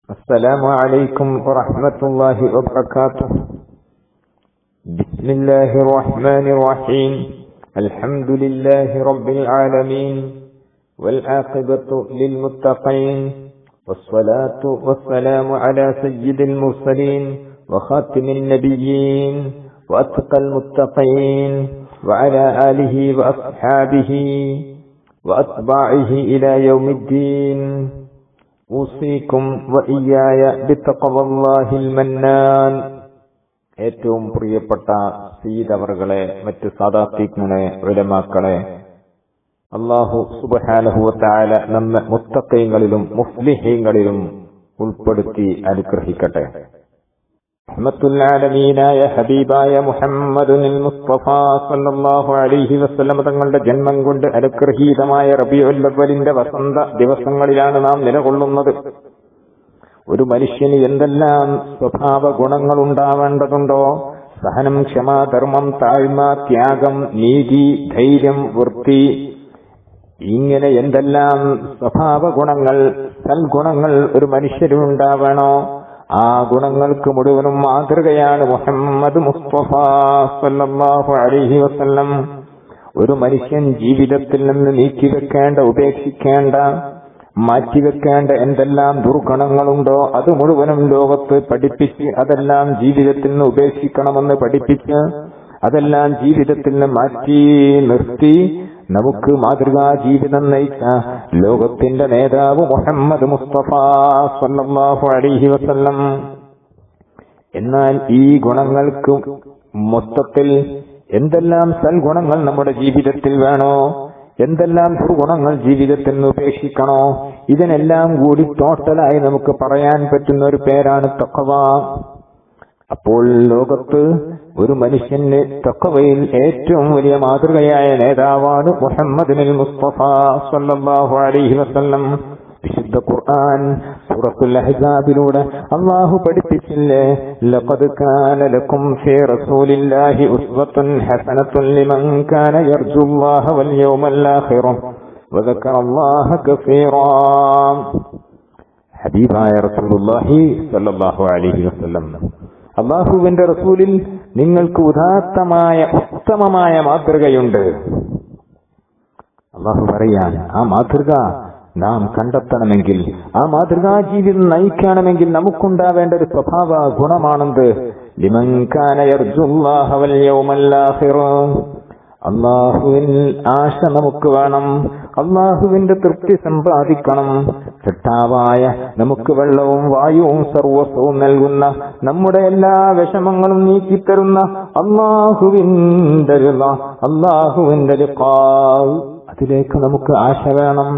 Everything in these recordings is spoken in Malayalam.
السلام عليكم ورحمة الله وبركاته. بسم الله الرحمن الرحيم. الحمد لله رب العالمين والعاقبة للمتقين والصلاة والسلام على سيد المرسلين وخاتم النبيين وأتقى المتقين وعلى آله وأصحابه وأتباعه إلى يوم الدين. ഊസിക്കും വഇയ്യായ ബിത്തഖ്വല്ലാഹിൽ മന്നാൻ. ഏറ്റവും പ്രിയപ്പെട്ട സയ്യിദ് അവർകളെ, മറ്റ് സാദാത്തീങ്ങളെ, ഉലമാക്കളെ, അല്ലാഹു സുബ്ഹാനഹു വ തആല നമ്മെ മുത്തഖീങ്ങളിലും മുഫ്ലിഹീങ്ങളിലും ഉൾപ്പെടുത്തി അനുഗ്രഹിക്കട്ടെ. റഹ്മത്തുൽ ആലമീനായ ഹബീബായ മുഹമ്മദുൽ മുസ്തഫ സല്ലല്ലാഹു അലൈഹി വസല്ലം തങ്ങളുടെ ജന്മം കൊണ്ട് അനുഗ്രഹീതമായ റബീഉൽ അവ്വലിന്റെ വസന്ത ദിവസങ്ങളിലാണ് നാം നിലകൊള്ളുന്നത്. ഒരു മനുഷ്യന് എന്തെല്ലാം സ്വഭാവ ഗുണങ്ങൾ ഉണ്ടാവേണ്ടതുണ്ടോ, സഹനം, ക്ഷമ, ധർമ്മം, താഴ്മ, ത്യാഗം, നീതി, ധൈര്യം, വൃത്തി, ഇങ്ങനെ എന്തെല്ലാം സ്വഭാവ ഗുണങ്ങൾ, സൽഗുണങ്ങൾ ഒരു മനുഷ്യനുണ്ടാവണോ, ആ ഗുണങ്ങൾക്ക് മുഴുവനും മാതൃകയാണ് മുഹമ്മദ് മുസ്തഫ സല്ലല്ലാഹു അലൈഹി വസല്ലം. ഒരു മനുഷ്യൻ ജീവിതത്തിൽ നിന്ന് നീക്കിവെക്കേണ്ട, ഉപേക്ഷിക്കേണ്ട, മാറ്റിവെക്കേണ്ട എന്തെല്ലാം ദുർഗുണങ്ങളുണ്ടോ അത് മുഴുവനും ലോകത്ത് പഠിപ്പിച്ച്, അതെല്ലാം ജീവിതത്തിൽ നിന്ന് ഉപേക്ഷിക്കണമെന്ന് പഠിപ്പിച്ച്, അതെല്ലാം ജീവിതത്തിൽ നിന്ന് മാറ്റി നിർത്തി നമുക്ക് മാതൃകാ ജീവിതം നയിച്ച ലോകത്തിന്റെ നേതാവ് മുഹമ്മദ് മുസ്തഫ സല്ലല്ലാഹു അലൈഹി വസല്ലം. എന്നാൽ ഈ ഗുണങ്ങൾക്ക് മൊത്തത്തിൽ എന്തെല്ലാം സൽഗുണങ്ങൾ നമ്മുടെ ജീവിതത്തിൽ വേണോ, എന്തെല്ലാം ദുർഗുണങ്ങൾ ജീവിതത്തിൽ നിന്ന് ഉപേക്ഷിക്കണോ, ഇതിനെല്ലാം കൂടി ടോട്ടലായി നമുക്ക് പറയാൻ പറ്റുന്ന ഒരു പേരാണ് തഖ്വ. അപ്പോൾ ലോകത്ത് ഒരു മനുഷ്യന് തഖ്വയിൽ ഏറ്റവും വലിയ മാതൃകയായ നേതാവാണ് മുഹമ്മദുൽ മുസ്തഫ സല്ലല്ലാഹു അലൈഹി വസല്ലം. വിശുദ്ധ ഖുർആൻ സൂറത്തുൽ അഹ്സാബിലൂടെ അല്ലാഹു പഠിപ്പിച്ചില്ലേ, ലഖദ് കാന ലക്കും ഫീ റസൂലില്ലാഹി ഉസ്വത്തുൻ ഹസനത്തുൻ ലിമൻ കാന യർജുല്ലാഹ വൽ യൗമൽ ആഖിറ വദക്കറല്ലാഹ കസീറാ. ഹബീബായ റസൂലുള്ളാഹി സല്ലല്ലാഹു അലൈഹി വസല്ലം, അല്ലാഹുവിന്റെ റസൂലിൽ നിങ്ങൾക്ക് ഉദാത്തമായ ഉത്തമമായ മാതൃകയുണ്ട്. അല്ലാഹു പറയാൻ, ആ മാതൃക നാം കണ്ടെത്തണമെങ്കിൽ, ആ മാതൃകാ ജീവിതം നയിക്കണമെങ്കിൽ നമുക്കുണ്ടാവേണ്ട ഒരു സ്വഭാവ ഗുണമാണെന്ത്? ലിമൻ കാന യർജുല്ലാഹ വൽ യൗമൽ ആഖിറ. അല്ലാഹുവിൽ ആശ നമുക്ക് വേണം, അല്ലാഹുവിന്റെ തൃപ്തി സമ്പാദിക്കണം. സൃഷ്ടാവായ നമുക്ക് വെള്ളവും വായുവും സർവസ്വവും നൽകുന്ന, നമ്മുടെ എല്ലാ വിഷമങ്ങളും നീക്കിത്തരുന്ന അല്ലാഹുവിന്റെ ലിഖാ, അതിലേക്ക് നമുക്ക് ആശ വേണം.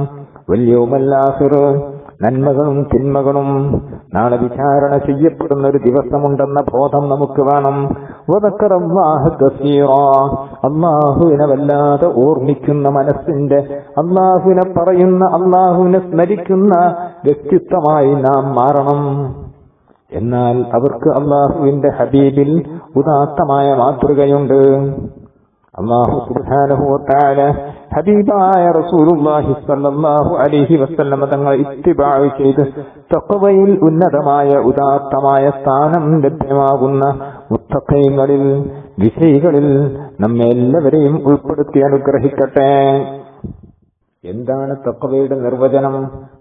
വൽ യൗമൽ ആഖിർ, നന്മകളും തിന്മകളും നാളെ വിചാരണ ചെയ്യപ്പെടുന്ന ഒരു ദിവസമുണ്ടെന്ന ബോധം നമുക്ക് വേണം. വദക്കറല്ലാഹ കസീറാ, അല്ലാഹുവിനെ വല്ലാതെ ഓർമ്മിക്കുന്ന മനസ്സിന്റെ, അല്ലാഹുവിനെ പറയുന്ന, അല്ലാഹുവിനെ സ്മരിക്കുന്ന വ്യക്തിത്വമായി നാം മാറണം. എന്നാൽ അവർക്ക് അല്ലാഹുവിന്റെ ഹബീബിൽ ഉദാത്തമായ മാതൃകയുണ്ട്. അല്ലാഹു സുബ്ഹാനഹു വ തആല ഹബീബായ റസൂലുള്ളാഹി സ്വല്ലല്ലാഹു അലൈഹി വസല്ലം തങ്ങൾ ഇത്തിബാഅ് ചെയ്ത് തഖ്വയിൽ ഉന്നതമായ ഉദാത്തമായ സ്ഥാനം ലഭ്യമാകുന്ന മുത്തഖീങ്ങളിൽ, വിജയികളിൽ നമ്മെ എല്ലാവരെയും ഉൾപ്പെടുത്തി അനുഗ്രഹിക്കട്ടെ. എന്താണ് തഖ്വയുടെ നിർവചനം?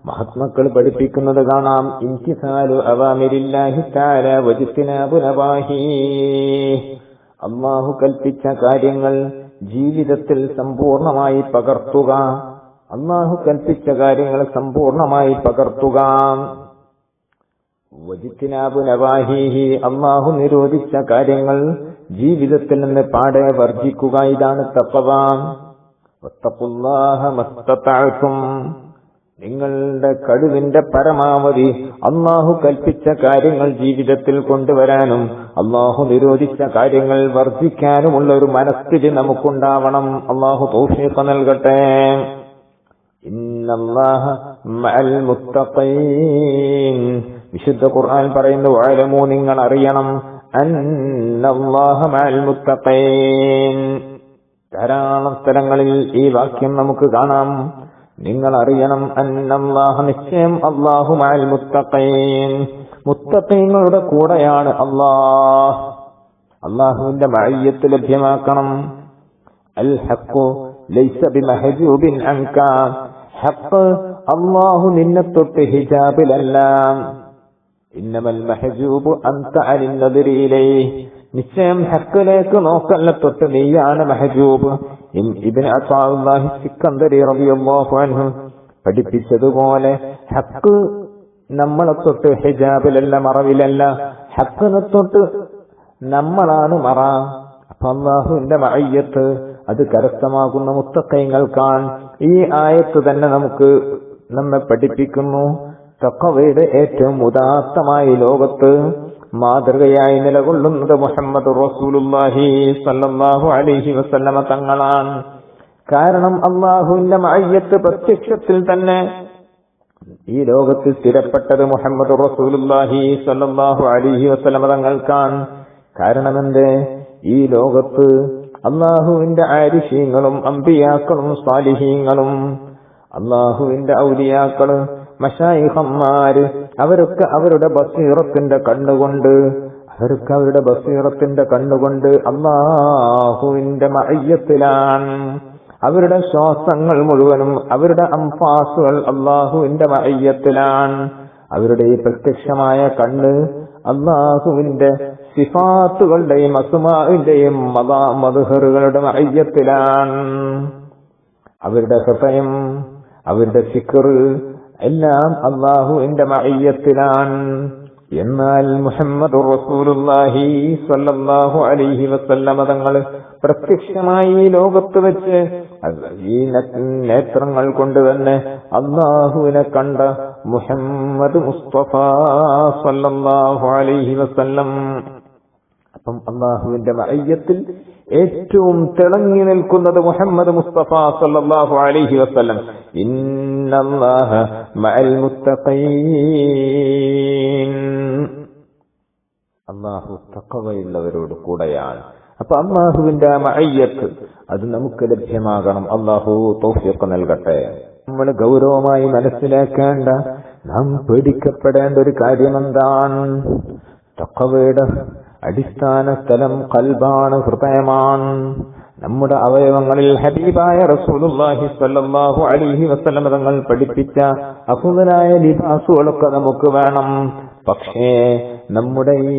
മഹാത്മാക്കൾ പഠിപ്പിക്കുന്നത് കാണാം, ഇംതിസാലു അവാമിരില്ലാഹി തആല വജ്തിനാബു നവാഹി. അല്ലാഹു കൽപ്പിച്ച കാര്യങ്ങൾ ജീവിതത്തിൽ സമ്പൂർണമായി പകർത്തുക, അല്ലാഹു കൽപ്പിച്ച കാര്യങ്ങൾ സമ്പൂർണമായി പകർത്തുക. വജ്തിനാബു നവാഹിഹി, അല്ലാഹു നിരോധിച്ച കാര്യങ്ങൾ ജീവിതത്തിൽ നിന്ന് പാടെ വർജിക്കുക. ഇതാണ് തഖ്വ. വത്തഖുല്ലാഹ മസ്തതഅതും, നിങ്ങളുടെ കഴിവിന്റെ പരമാവധി അല്ലാഹു കൽപ്പിച്ച കാര്യങ്ങൾ ജീവിതത്തിൽ കൊണ്ടുവരാനും അല്ലാഹു നിരോധിച്ച കാര്യങ്ങൾ വർദ്ധിക്കാനുമുള്ള ഒരു മനസ്ഥിതി നമുക്കുണ്ടാവണം. അല്ലാഹു തൗഫീഖ് നൽകട്ടെ. ഇന്നല്ലാഹ മഅൽ മുത്തഖീൻ, വിശുദ്ധ ഖുർആൻ പറയുന്നു, വഅലമു, നിങ്ങൾ അറിയണം, അന്നല്ലാഹ മഅൽ മുത്തഖീൻ. ധാരാളം സ്ഥലങ്ങളിൽ ഈ വാക്യം നമുക്ക് കാണാം. നിങ്ങൾ അറിയണം അന്നല്ലാഹ നിശ്ചയം അല്ലാഹു മഅൽ മുത്തഖീൻ, മുത്തഖീങ്ങളുടെ കൂടെയാണ് അല്ലാഹ്. അല്ലാഹുവിന്റെ മഅയ്യത്ത് ലഭ്യമാക്കണം. അൽ ഹഖ് ലൈസ ബിമഹജൂബിൻ അൻക, ഹഖ് അല്ലാഹു നിന്നെ തൊട്ട് ഹിജാബിലല്ല. ഇന്നമൽ മഹജൂബു അൻത അനിൻ നദരി ഇലൈഹി, നിശ്ചയം ഹഖിലേക്ക് നോക്കല്ല തൊട്ട് നീയാണ് മഹജൂബ്. ഇബ്നു അത്താഉല്ലാഹി സിക്കന്ദരി റളിയല്ലാഹു അൻഹു പഠിപ്പിച്ചതുപോലെ ഹഖ് നമ്മളെ തൊട്ട് ഹിജാബിലല്ല, മറവിലല്ല, ഹഖിനെ തൊട്ട് നമ്മളാണ് മറ. അപ്പൊ അല്ലാഹുവിന്റെ മഅയ്യത്ത് അത് കരസ്ഥമാകുന്ന മുത്തഖീങ്ങൾക്കാണ്. ഈ ആയത്ത് തന്നെ നമ്മെ പഠിപ്പിക്കുന്നു തഖ്വയുടെ ഏറ്റവും ഉദാത്തമായ ലോകത്ത് മാതൃകയായി നിലകൊള്ളുന്നത് മുഹമ്മദ് റസൂലുള്ളാഹി സ്വല്ലല്ലാഹു അലൈഹി വസല്ലമ തങ്ങളാണ്. കാരണം അല്ലാഹുവിന്റെ മഅയ്യത്ത് പ്രത്യക്ഷത്തിൽ തന്നെ ഈ ലോകത്തിൽ സ്ഥിരപ്പെട്ടത് മുഹമ്മദ് റസൂലുള്ളാഹി സ്വല്ലല്ലാഹു അലൈഹി വസല്ലമ തങ്ങൾക്കാണ്. കാരണമെന്ത്? ഈ ലോകത്ത് അല്ലാഹുവിന്റെ ആരിഫീങ്ങളും അംബിയാക്കളും സാലിഹീങ്ങളും അല്ലാഹുവിന്റെ ഔലിയാക്കള് മശായിഖന്മാര് അവരൊക്കെ അവരുടെ ബസീറത്തിന്റെ കണ്ണുകൊണ്ട് അല്ലാഹുവിന്റെ മഅയ്യത്തിലാണ്. അവരുടെ ശ്വാസങ്ങൾ മുഴുവനും, അവരുടെ അംഫാസുകൾ അല്ലാഹുവിന്റെ മഅയ്യത്തിലാണ്. അവരുടെ ഈ പ്രത്യക്ഷമായ കണ്ണ് അല്ലാഹുവിന്റെ സിഫാത്തുകളുടെയും അസ്മാഇന്റെയും മദ്ഹറുകളുടെ മഅയ്യത്തിലാണ്. അവരുടെ ഹൃദയം, അവരുടെ സിക്ർ എല്ലാം അല്ലാഹുവിന്റെ മഅയ്യത്തിലാണ്. എന്നാൽ മുഹമ്മദ് റസൂലുള്ളാഹി സ്വല്ലല്ലാഹു അലൈഹി വസല്ലമ തങ്ങൾ പ്രത്യക്ഷമായി ഈ ലോകത്ത് വെച്ച് ഈ നേത്രങ്ങൾ കൊണ്ട് തന്നെ അല്ലാഹുവിനെ കണ്ട മുഹമ്മദ് മുസ്തഫ സ്വല്ലല്ലാഹു അലൈഹി വസല്ലം. അപ്പം അല്ലാഹുവിന്റെ മഅയ്യത്തിൽ ഏറ്റവും തിളങ്ങി നിൽക്കുന്നത് മുഹമ്മദ് മുസ്തഫ സല്ലല്ലാഹു അലൈഹി വസല്ലം. ഇന്നല്ലാഹ മഅൽ മുത്തഖീൻ, അല്ലാഹു തഖ്വയുള്ളവരോട് കൂടെയാണ്. അപ്പൊ അല്ലാഹുവിന്റെ മഅയ്യത്ത് അത് നമുക്ക് ലഭ്യമാകണം. അല്ലാഹു തൗഫീഖ് നൽകട്ടെ. നമ്മൾ ഗൗരവമായി മനസ്സിലാക്കേണ്ട, നാം പേടിക്കപ്പെടേണ്ട ഒരു കാര്യമെന്താണ്? തഖ്വയുടെ അടിസ്ഥാന സ്ഥലം ഖൽബാണ്, ഹൃദയമാണ്. നമ്മുടെ അവയവങ്ങളിൽ ഹബീബായ റസൂലുള്ളാഹി സ്വല്ലല്ലാഹു അലൈഹി വസല്ലം തങ്ങൾ പഠിപ്പിച്ച അഫ്ളലായ ലിബാസുകളൊക്കെ നമുക്ക് വേണം. പക്ഷേ നമ്മുടെ ഈ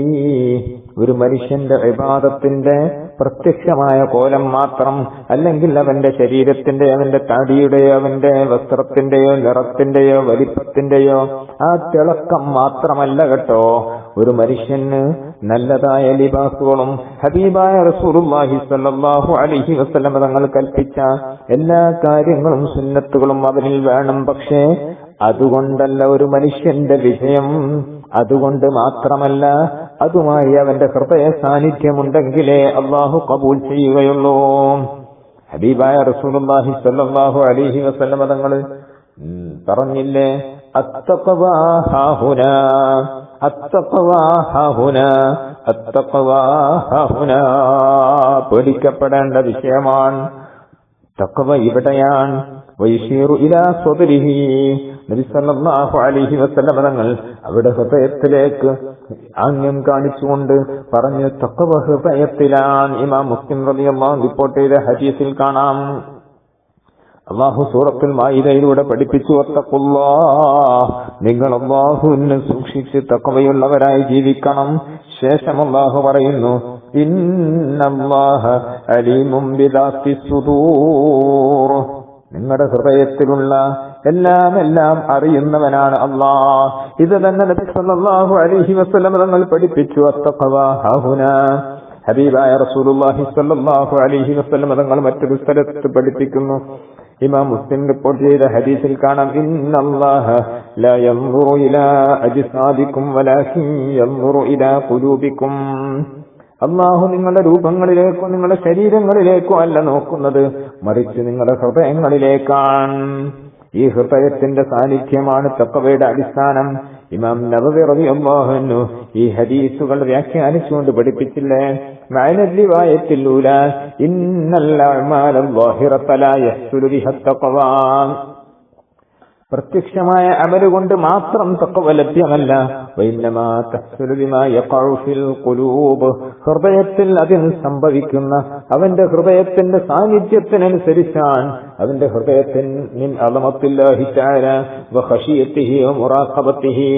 ഒരു മനുഷ്യന്റെ ഇബാദത്തിന്റെ പ്രത്യക്ഷമായ കോലം മാത്രം, അല്ലെങ്കിൽ അവന്റെ ശരീരത്തിന്റെ, അവന്റെ താടിയുടെയോ, അവന്റെ വസ്ത്രത്തിന്റെയോ, നിറത്തിന്റെയോ, വലിപ്പത്തിന്റെയോ ആ തിളക്കം മാത്രമല്ല കേട്ടോ. ഒരു മനുഷ്യന് നല്ലതായ ലിബാസുകളും ഹബീബായ റസൂലുള്ളാഹി സ്വല്ലല്ലാഹു അലൈഹി വസല്ലം തങ്ങൾ കൽപ്പിച്ച എല്ലാ കാര്യങ്ങളും സുന്നത്തുകളും അവനിൽ വേണം. പക്ഷേ അതുകൊണ്ടല്ല ഒരു മനുഷ്യന്റെ വിജയം, അതുകൊണ്ട് മാത്രമല്ല, അതുമായി അവന്റെ ഹൃദയ സാന്നിധ്യമുണ്ടെങ്കിലേ അല്ലാഹു ഖബൂൽ ചെയ്യുകയുള്ളൂ. ഹബീബായ റസൂലുള്ളാഹി സ്വല്ലല്ലാഹു അലൈഹി വസല്ലം തങ്ങൾ പറഞ്ഞില്ലേ, അത്തഖ്വാ ഹാഹുനാ, അത്തഖ്വാ ഹാഹുനാ, അത്തഖ്വാ ഹാഹുനാ. പേടിക്കപ്പെടേണ്ട വിഷയമാണ് തഖ്വ, ഇവിടെയാണ്. വയശീറു ഇലാ സ്വദരിഹി, നബി സല്ലല്ലാഹു അലൈഹി വസല്ലം തങ്ങൾ അവിടെ ഹൃദയത്തിലേക്ക് ആംഗ്യം കാണിച്ചുകൊണ്ട് പറഞ്ഞു, തഖ്വ ഹൃദയത്തിലാണ്. ഇമാം മുസ്ലിം റളിയല്ലാഹു അൻഹു റിപ്പോർട്ട് ചെയ്ത ഹദീസിൽ കാണാം, അല്ലാഹു സൂറത്തുൽ മാഇദയിലൂടെ പഠിപ്പിച്ചു, വത്തഖുല്ലാഹ്, നിങ്ങൾ അല്ലാഹുവിനെ സൂക്ഷിച്ച് തഖ്വയുള്ളവരായി ജീവിക്കണം. ശേഷം അല്ലാഹു പറയുന്നു, ഇന്നല്ലാഹ അലീമും ബിദാത്തിസ് സുദൂർ, നിങ്ങളുടെ ഹൃദയത്തിലുള്ള എല്ലാം അറിയുന്നവനാണ് അല്ലാഹ്. ഇത് തന്നെ നബി സല്ലല്ലാഹു അലൈഹി വസല്ലം തങ്ങൾ പഠിപ്പിച്ചു, അത്തഖ്വാ ഹാഹുനാ. ഹബീബായ റസൂലുള്ളാഹി സ്വല്ലല്ലാഹു അലൈഹി വസല്ലം തങ്ങൾ മറ്റൊരു സ്ഥലത്ത് പഠിപ്പിക്കുന്നു, ഇമാം മുസ്ലിം റിപ്പോർട്ട് ചെയ്ത ഹദീസിൽ കാണാം, ഇന്നല്ലാഹ ലാ യൻദുറു ഇലാ അജ്സാദികും വലാകിൻ യൻദുറു ഇലാ ഖുലൂബികും. അല്ലാഹു നിങ്ങളുടെ രൂപങ്ങളിലേക്കോ നിങ്ങളുടെ ശരീരങ്ങളിലേക്കോ അല്ല നോക്കുന്നത്, മറിച്ച് നിങ്ങളുടെ ഹൃദയങ്ങളിലേക്കാണ്. ഈ ഹൃദയത്തിന്റെ സാന്നിധ്യമാണ് തഖ്വയുടെ അടിസ്ഥാനം. ഇമാം നവവി റളിയല്ലാഹു അൻഹു ഈ ഹദീസുകൾ വ്യാഖ്യാനിച്ചുകൊണ്ട് പഠിപ്പിച്ചില്ലേ, മഅനൽ റിവായത്തിൽ ഊലാ ഇന്നൽ അഅ്മാല ളാഹിറത ലാ യഹ്സുലു ബിഹാ തഖ്വാ. പ്രത്യക്ഷമായ അമല് കൊണ്ട് മാത്രം തഖ്വ ലഭ്യമല്ല. വഇന്നമാ തഹ്സുലു ബിമാ യഖഉ ഫിൽ ഖുലൂബ്, ഹൃദയത്തിൽ അതിന് സംഭവിക്കുന്ന അവന്റെ ഹൃദയത്തിന്റെ സാന്നിധ്യത്തിനനുസരിച്ചാണ്, അവന്റെ ഹൃദയത്തിൽ മിൻ അളമത്തില്ലാഹി തആല വ ഖശിയത്തിഹി വ മുറാഖബത്തിഹി,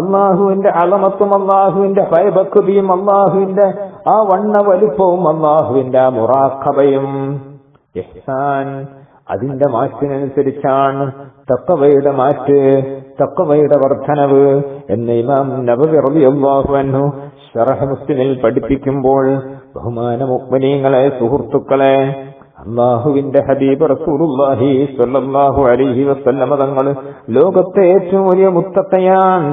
അല്ലാഹുവിന്റെ അളമത്തും അല്ലാഹുവിന്റെ ഭയഭക്തിയും അല്ലാഹുവിന്റെ ആ വണ്ണ വലിപ്പവും അല്ലാഹുവിന്റെ ആ മുറാഖബയും ഇഹ്സാൻ അതിന്റെ മാറ്റിനനുസരിച്ചാണ് തഖ്വയുടെ മാറ്റ്, തഖ്വയുടെ വർധനവ് എന്ന് ഇമാം നബവി റളിയല്ലാഹു അൻഹു ശറഹ് മുസ്ലിമിൽ പഠിപ്പിക്കുമ്പോൾ, ബഹുമാന മുഅ്മിനീങ്ങളെ, സുഹൃത്തുക്കളെ, അല്ലാഹുവിന്റെ ഹബീബ് റസൂലുള്ളാഹി സ്വല്ലല്ലാഹു അലൈഹി വസല്ലമ തങ്ങൾ ലോകത്തെ ഏറ്റവും വലിയ മുത്തഖയാണ്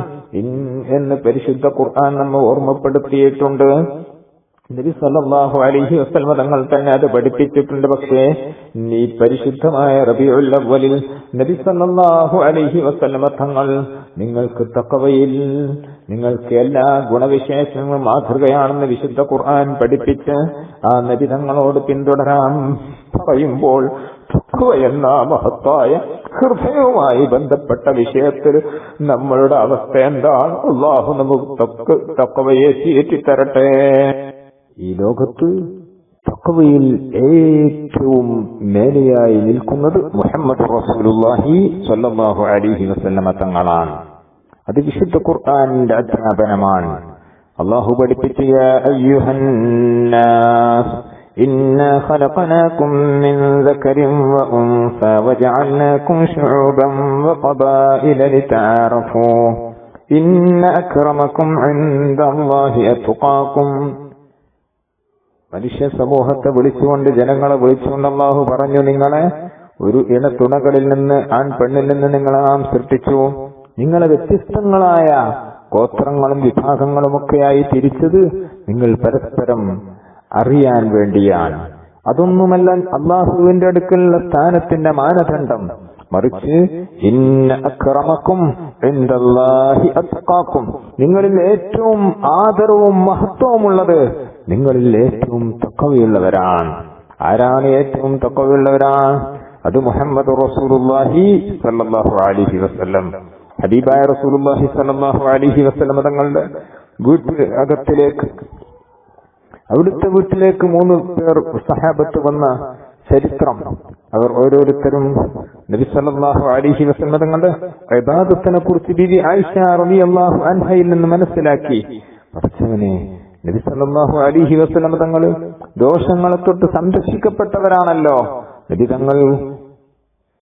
എന്ന് പരിശുദ്ധ ഖുർആൻ നമ്മെ ഓർമ്മപ്പെടുത്തിയിട്ടുണ്ട്. നബി സല്ലല്ലാഹു അലൈഹി വസല്ലം തങ്ങൾ തന്നെ അത് പഠിപ്പിച്ചിട്ടുണ്ട്. പക്ഷേ ഈ പരിശുദ്ധമായ റബീഉൽ അവ്വലിൽ നബി സല്ലല്ലാഹു അലൈഹി വസല്ലം തങ്ങൾ നിങ്ങൾക്ക് തഖ്വയിൽ നിങ്ങൾക്ക് എല്ലാ ഗുണവിശേഷങ്ങളും മാതൃകയാണെന്ന് വിശുദ്ധ ഖുർആൻ പഠിപ്പിച്ച് ആ നബി തങ്ങളോട് പിന്തുടരാൻ പറയുമ്പോൾ തഖ്വ എന്ന മഹത്തായ ഹൃദയവുമായി ബന്ധപ്പെട്ട വിഷയത്തിൽ നമ്മളുടെ അവസ്ഥ എന്താണ്? അല്ലാഹു നമുക്ക് തഖ്വയെ ഏറ്റിത്തരട്ടെ. ഈ ലോകത്ത് തഖ്വയിൽ ഏറ്റവും മേലെയായി നിൽക്കുന്നത് മുഹമ്മദ് റസൂലുള്ളാഹി സ്വല്ലല്ലാഹു അലൈഹി വസല്ലമ തങ്ങളാണ്. അത് വിശുദ്ധ ഖുർആനിന്റെ അധ്യാപനമാണ്. അല്ലാഹു പഠിപ്പിച്ച യാ അയ്യുഹന്നാസ് ഇന്നാ ഖലഖനാകും മിൻ ദക്കരിൻ വ ഉൻസാ വജഅൽനാകും ശുഉബൻ വ ഖബായില ലിതഅറഫൂ ഇന്ന അക്രമകും ഇൻദല്ലാഹി അത്ഖാകും. മനുഷ്യ സമൂഹത്തെ വിളിച്ചുകൊണ്ട്, ജനങ്ങളെ വിളിച്ചുകൊണ്ട് അല്ലാഹു പറഞ്ഞു, നിങ്ങളെ ഒരു ഇണത്തുണകളിൽ നിന്ന്, ആൺ പെണ്ണിൽ നിന്ന് നിങ്ങളെ നാം സൃഷ്ടിച്ചു. നിങ്ങളെ വ്യത്യസ്തങ്ങളായ ഗോത്രങ്ങളും വിഭാഗങ്ങളുമൊക്കെയായി തിരിച്ചത് നിങ്ങൾ പരസ്പരം അറിയാൻ വേണ്ടിയാണ്. അതൊന്നുമല്ല അല്ലാഹുവിന്റെ അടുക്കലുള്ള സ്ഥാനത്തിന്റെ മാനദണ്ഡം, മറിച്ച് ഇന്ന അക്രമക്കും ഇൻദല്ലാഹി അത്ഖാക്കും, നിങ്ങളിൽ ഏറ്റവും ആദരവും മഹത്വമുള്ളത് നിങ്ങളിൽ ഏറ്റവും തഖ്വയുള്ളവരാണ്. ആരാണ് ഏറ്റവും തഖ്വയുള്ളവരാണ്? അത് മുഹമ്മദ് റസൂലുള്ളാഹി സ്വല്ലല്ലാഹു അലൈഹി വസല്ലം. ഹബീബായ റസൂലുള്ളാഹി സ്വല്ലല്ലാഹു അലൈഹി വസല്ലം തങ്ങളുടെ അകത്തിലേക്ക്, അവിടുത്തെ വീട്ടിലേക്ക് 3 പേർ സഹാബത്ത് വന്ന ചരിത്രം, അവർ ഓരോരുത്തരും നബി സല്ലല്ലാഹു അലൈഹി വസല്ലം തങ്ങളുടെ ഇബാദത്തിനെ കുറിച്ച് ബീവി ആയിഷ റളിയല്ലാഹു അൻഹയിൽ നിന്ന് മനസ്സിലാക്കി. പടച്ചവനെ, നബി സല്ലല്ലാഹു അലൈഹി വസല്ലം തങ്ങൾ ദോഷങ്ങളെ തൊട്ട് സംരക്ഷിക്കപ്പെട്ടവരാണല്ലോ, നബി തങ്ങൾ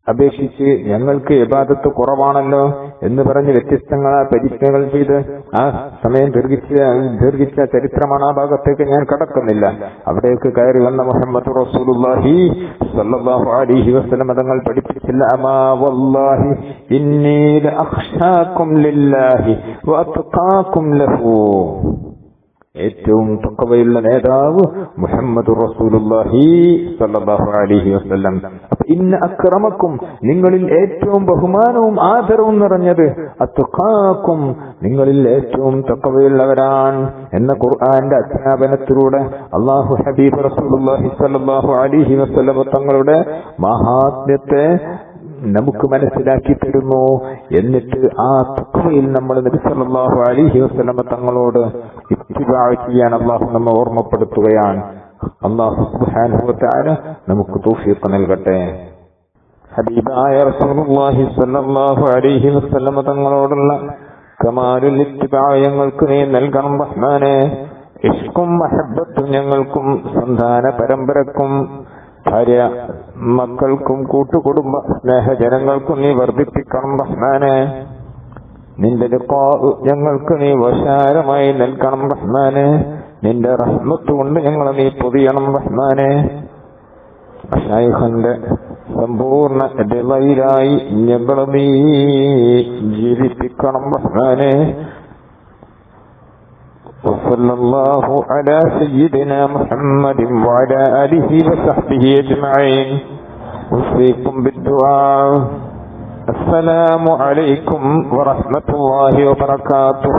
അപേക്ഷിച്ച് ഞങ്ങൾക്ക് ഇബാദത്ത് കുറവാണല്ലോ എന്ന് പറഞ്ഞ് വ്യത്യസ്തങ്ങളായ പരീക്ഷകൾ ചെയ്ത് ആ സമയം ദീർഘിച്ച ചരിത്രമാണ്. ആ ഭാഗത്തേക്ക് ഞാൻ കടക്കുന്നില്ല. അവിടേക്ക് കയറി വന്ന മുഹമ്മദ് റസൂലുള്ളാഹി സ്വല്ലല്ലാഹു അലൈഹി വസല്ലം തങ്ങൾ പഠിപ്പിച്ചില്ല, അമാ വല്ലാഹി ഇന്നി ലഅഖ്ശാകും ലില്ലാഹി വഅത്ഖാകും ലഹു. ഏറ്റവും തഖ്വയുള്ള നേതാവ് മുഹമ്മദ് റസൂലുള്ളാഹി സ്വല്ലല്ലാഹു അലൈഹി വസല്ലം. ഇന്ന അക്രമക്കും, നിങ്ങളിൽ ഏറ്റവും ബഹുമാനവും ആദരവും നിറഞ്ഞത്, അത്ഖാക്കും, നിങ്ങളിൽ ഏറ്റവും തഖ്വയുള്ളവരാണ് എന്ന ഖുർആന്റെ അധ്യാപനത്തിലൂടെ അല്ലാഹു ഹബീബ് റസൂലുള്ളാഹി സ്വല്ലല്ലാഹു അലൈഹി വസല്ലം തങ്ങളുടെ മഹാത്മ്യത്തെ നമുക്ക് മനസ്സിലാക്കി തരുന്നു. എന്നിട്ട് ആ തഖ്വയിൽ നമ്മൾ നബി സല്ലല്ലാഹു അലൈഹി വസല്ലം തങ്ങളോട് ഇത്തിബാ ചെയ്യാൻ അല്ലാഹു നമ്മെ ഓർമ്മപ്പെടുത്തുകയാണ്. അല്ലാഹു സുബ്ഹാനഹു വ തആല നമുക്ക് തൗഫീഖ് നൽകട്ടെ. ഹബീബായ റസൂലുള്ളാഹി സ്വല്ലല്ലാഹു അലൈഹി വസല്ലം തങ്ങളോടുള്ള കമാലുൽ ഇത്തിബാ ഞങ്ങൾക്ക് നീ നൽകണം റഹ്മാനേ. ഇഷ്കും മഹബ്ബത്തും ഞങ്ങൾക്കും സന്താന പരമ്പരക്കും ഭാര്യ മക്കൾക്കും കൂട്ടുകുടുംബ സ്നേഹജനങ്ങൾക്കും നീ വർദ്ധിപ്പിക്കണം റഹ്മാനെ. നിന്റെ ലിഖാ ഞങ്ങൾക്ക് നീ വശാരമായി നൽകണം റഹ്മാനെ. നിന്റെ റഹ്മത്ത് കൊണ്ട് ഞങ്ങളെ നീ പൊതിയണം റഹ്മാനെ. മശായിഖിന്റെ സമ്പൂർണ്ണ റിളയിലായി ഞങ്ങളെ നീ ജീവിപ്പിക്കണം റഹ്മാനെ. وصلى الله على سيدنا محمد وعلى آله وصحبه أجمعين. أوصيكم بالدعاء. السلام عليكم ورحمة الله وبركاته.